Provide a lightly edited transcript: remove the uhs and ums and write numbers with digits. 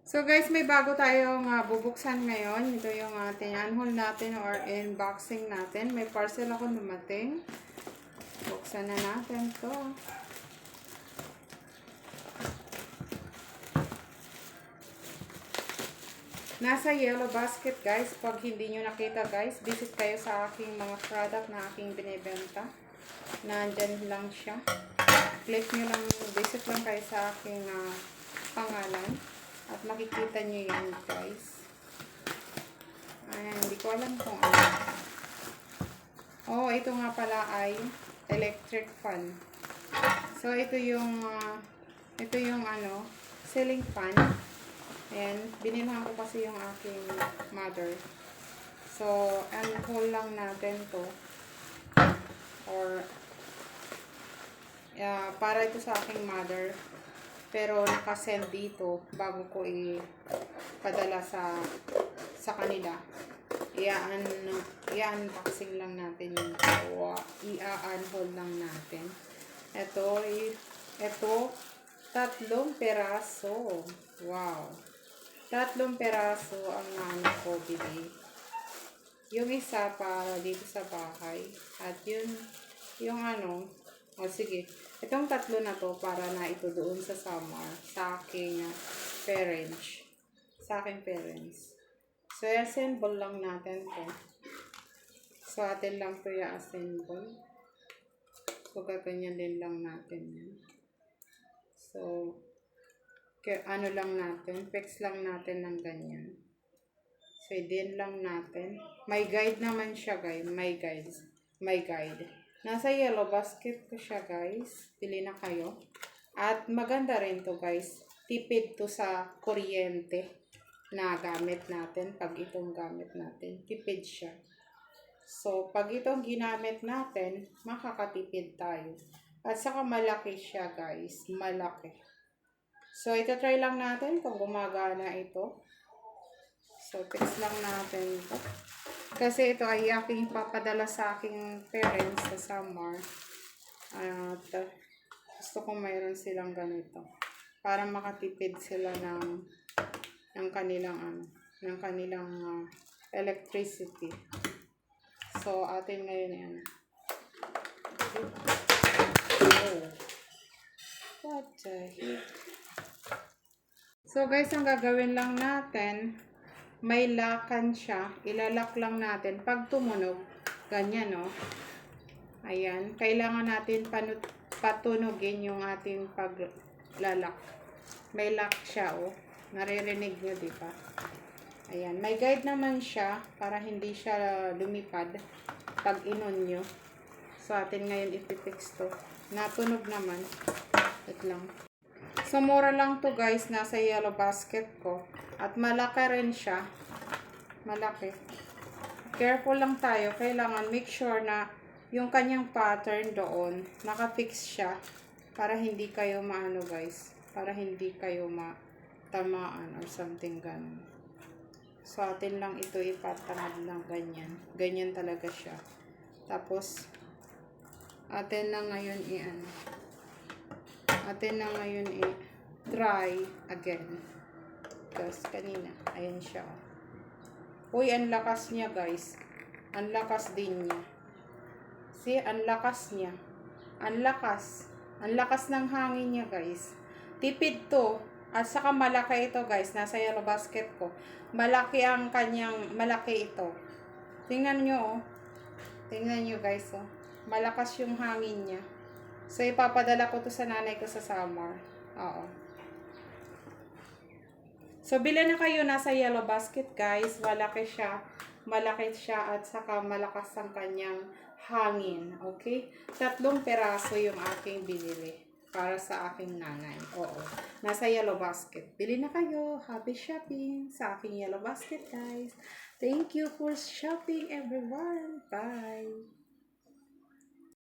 So guys, may bago tayong bubuksan ngayon. Ito yung ating unhaul natin or unboxing natin. May parcel ako dumating. Buksan na natin to. Nasa yellow basket guys. Pag hindi nyo nakita guys, visit kayo sa aking mga product na aking binibenta. Nandyan lang siya. Click nyo lang, visit lang kayo sa aking pangalan. At makikita nyo yan guys. Ayan, hindi ko alam kung ano. Oh, ito nga pala ay electric fan. So, ito yung ceiling fan. Ayan, binilhan ko kasi yung aking mother. So, unhaul lang natin to. Or, para ito sa aking mother. Pero nakasend dito bago ko ipadala sa kanila. I-unboxing lang natin yung i-unhaul lang natin. Ito 3 peraso. Wow. 3 peraso ang nana ko bili. Yung isa para dito sa bahay. At yung sige. Itong 3 na to para na ito doon sa summer sa aking parents. So, i-assemble lang natin to. So, atin lang to i-assemble. So, gaganyan din lang natin yan. So, ano lang natin, fix lang natin ng ganyan. So, din lang natin. May guide naman siya, guys. May guide. Nasa yellow basket ko siya, guys. Pili na kayo. At maganda rin to, guys. Tipid to sa kuryente na gamit natin. Pag itong gamit natin, tipid siya. So, pag itong ginamit natin, makakatipid tayo. At saka malaki siya, guys. Malaki. So, ito try lang natin kung gumagana ito. So, fix lang natin ito. Kasi ito ay aking papadala sa aking parents sa summer. At gusto kong mayroon silang ganito. Para makatipid sila ng kanilang electricity. So, atin ngayon yan. Oh. What the heck? So, guys, ang gagawin lang natin, may lakan siya. Ilalak lang natin. Pag tumunog, ganyan, no? Ayan. Kailangan natin patunogin yung ating paglalak. May lock siya, oh. Naririnig nyo, di ba? Ayan. May guide naman siya para hindi siya lumipad pag inon nyo. So, atin ngayon ipipix to. Natunog naman. Wait lang. So, mura lang to guys. Nasa yellow basket ko. At malaki rin siya. Malaki. Careful lang tayo. Kailangan make sure na yung kanyang pattern doon, nakafix siya. Para hindi kayo guys. Para hindi kayo matamaan or something ganun. So, atin lang ito ipatamad ng ganyan. Ganyan talaga siya. Tapos, atin na ngayon try again. Because kanina, ayan siya. Uy, ang lakas niya guys. Ang lakas din niya. See, ang lakas niya. Ang lakas. Ang lakas ng hangin niya guys. Tipid to. At saka malaki ito guys. Nasa yellow basket ko. Malaki ito. Tingnan nyo oh. Tingnan nyo guys oh. Malakas yung hangin niya. So, ipapadala ko to sa nanay ko sa summer. Oo. So, bilhin na kayo nasa yellow basket, guys. Malaki siya at saka malakas ang kanyang hangin. Okay? 3 peraso yung aking binili para sa aking nanay. Oo. Nasa yellow basket. Bili na kayo. Happy shopping sa aking yellow basket, guys. Thank you for shopping, everyone. Bye!